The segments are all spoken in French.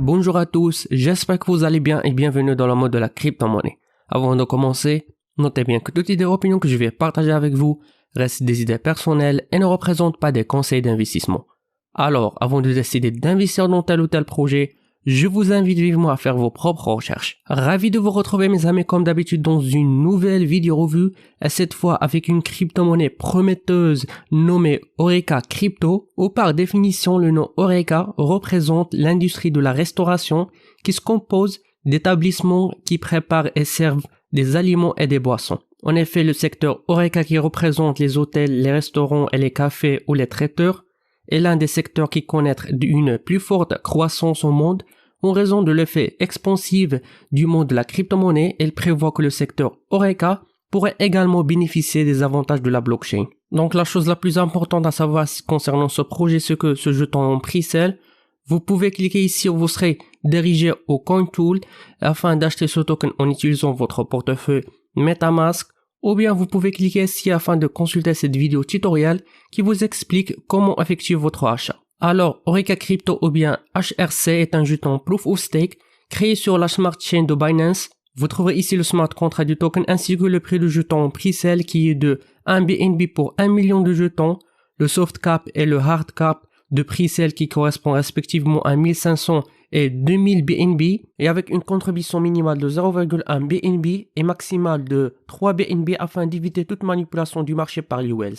Bonjour à tous, j'espère que vous allez bien et bienvenue dans le mode de la crypto-monnaie. Avant de commencer, notez bien que toutes les opinions que je vais partager avec vous restent des idées personnelles et ne représentent pas des conseils d'investissement. Alors, avant de décider d'investir dans tel ou tel projet, je vous invite vivement à faire vos propres recherches. Ravi de vous retrouver mes amis comme d'habitude dans une nouvelle vidéo revue et cette fois avec une crypto-monnaie prometteuse nommée Horeca Crypto où par définition le nom Horeca représente l'industrie de la restauration qui se compose d'établissements qui préparent et servent des aliments et des boissons. En effet, le secteur Horeca qui représente les hôtels, les restaurants et les cafés ou les traiteurs est l'un des secteurs qui connaît une plus forte croissance au monde en raison de l'effet expansif du monde de la crypto-monnaie. Elle prévoit que le secteur Horeca pourrait également bénéficier des avantages de la blockchain. Donc la chose la plus importante à savoir concernant ce projet, c'est que ce jeton en pre-sale, vous pouvez cliquer ici où vous serez dirigé au CoinTool afin d'acheter ce token en utilisant votre portefeuille MetaMask. Ou bien vous pouvez cliquer ici afin de consulter cette vidéo tutoriel qui vous explique comment effectuer votre achat. Alors, Horeca Crypto ou bien HRC est un jeton Proof of Stake créé sur la Smart Chain de Binance. Vous trouverez ici le smart contract du token ainsi que le prix du jeton en pre-sale qui est de 1 BNB pour 1 million de jetons, le soft cap et le hard cap de pre-sale qui correspond respectivement à 1500 et 2000 BNB et avec une contribution minimale de 0,1 BNB et maximale de 3 BNB afin d'éviter toute manipulation du marché par les whales.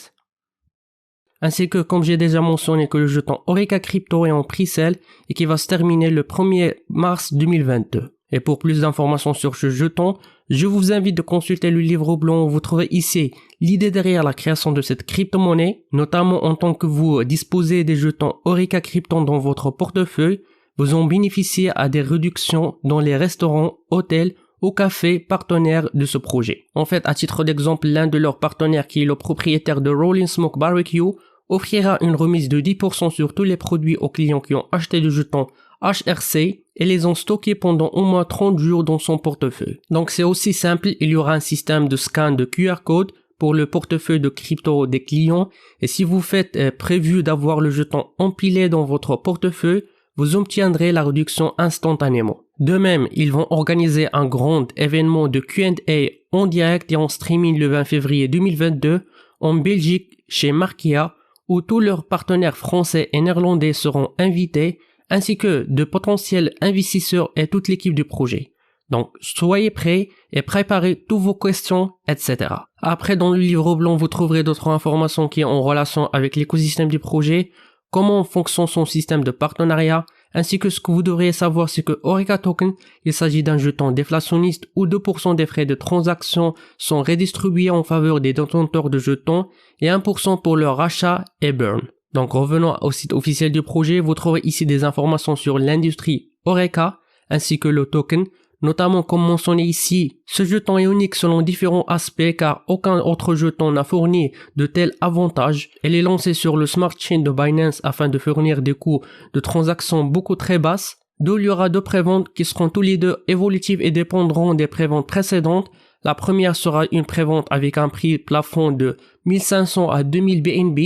Ainsi que comme j'ai déjà mentionné que le jeton Horeca Crypto est en pre-sale et qui va se terminer le 1er mars 2022. Et pour plus d'informations sur ce jeton, je vous invite de consulter le livre blanc où vous trouverez ici l'idée derrière la création de cette crypto-monnaie, notamment en tant que vous disposez des jetons Horeca Crypto dans votre portefeuille, vous en bénéficiez à des réductions dans les restaurants, hôtels ou cafés partenaires de ce projet. En fait, à titre d'exemple, l'un de leurs partenaires qui est le propriétaire de Rolling Smoke Barbecue offrira une remise de 10% sur tous les produits aux clients qui ont acheté le jeton HRC et les ont stockés pendant au moins 30 jours dans son portefeuille. Donc c'est aussi simple, il y aura un système de scan de QR code pour le portefeuille de crypto des clients et si vous faites prévu d'avoir le jeton empilé dans votre portefeuille, vous obtiendrez la réduction instantanément. De même, ils vont organiser un grand événement de Q&A en direct et en streaming le 20 février 2022 en Belgique chez Markia où tous leurs partenaires français et néerlandais seront invités ainsi que de potentiels investisseurs et toute l'équipe du projet. Donc, soyez prêts et préparez toutes vos questions, etc. Après, dans le livre blanc, vous trouverez d'autres informations qui sont en relation avec l'écosystème du projet, comment fonctionne son système de partenariat, ainsi que ce que vous devriez savoir, c'est que Horeca Token, il s'agit d'un jeton déflationniste où 2% des frais de transaction sont redistribués en faveur des détenteurs de jetons et 1% pour leur achat et burn. Donc revenons au site officiel du projet, vous trouverez ici des informations sur l'industrie Horeca ainsi que le token, notamment comme mentionné ici, ce jeton est unique selon différents aspects car aucun autre jeton n'a fourni de tels avantages. Elle est lancée sur le Smart Chain de Binance afin de fournir des coûts de transaction beaucoup très basses, d'où il y aura deux préventes qui seront tous les deux évolutives et dépendront des préventes précédentes. La première sera une prévente avec un prix plafond de 1500 à 2000 BNB.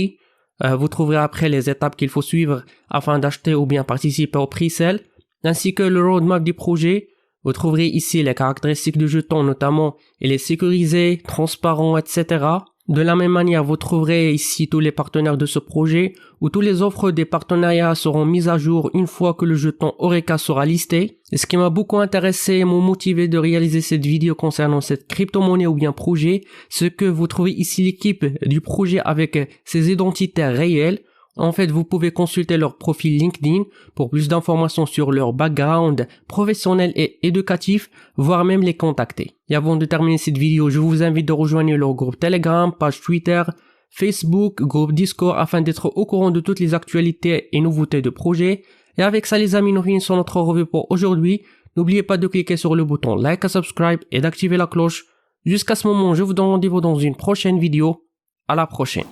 Vous trouverez après les étapes qu'il faut suivre afin d'acheter ou bien participer au pre-sale, ainsi que le roadmap du projet. Vous trouverez ici les caractéristiques du jeton, notamment il est sécurisé, transparent, etc. De la même manière, vous trouverez ici tous les partenaires de ce projet, où toutes les offres des partenariats seront mises à jour une fois que le jeton Horeca sera listé. Et ce qui m'a beaucoup intéressé et m'a motivé de réaliser cette vidéo concernant cette crypto-monnaie ou bien projet, c'est que vous trouvez ici l'équipe du projet avec ses identités réelles. En fait, vous pouvez consulter leur profil LinkedIn pour plus d'informations sur leur background professionnel et éducatif, voire même les contacter. Et avant de terminer cette vidéo, je vous invite de rejoindre leur groupe Telegram, page Twitter, Facebook, groupe Discord afin d'être au courant de toutes les actualités et nouveautés de projet. Et avec ça les amis, nous finissons notre revue pour aujourd'hui. N'oubliez pas de cliquer sur le bouton like et subscribe et d'activer la cloche. Jusqu'à ce moment, je vous donne rendez-vous dans une prochaine vidéo. À la prochaine.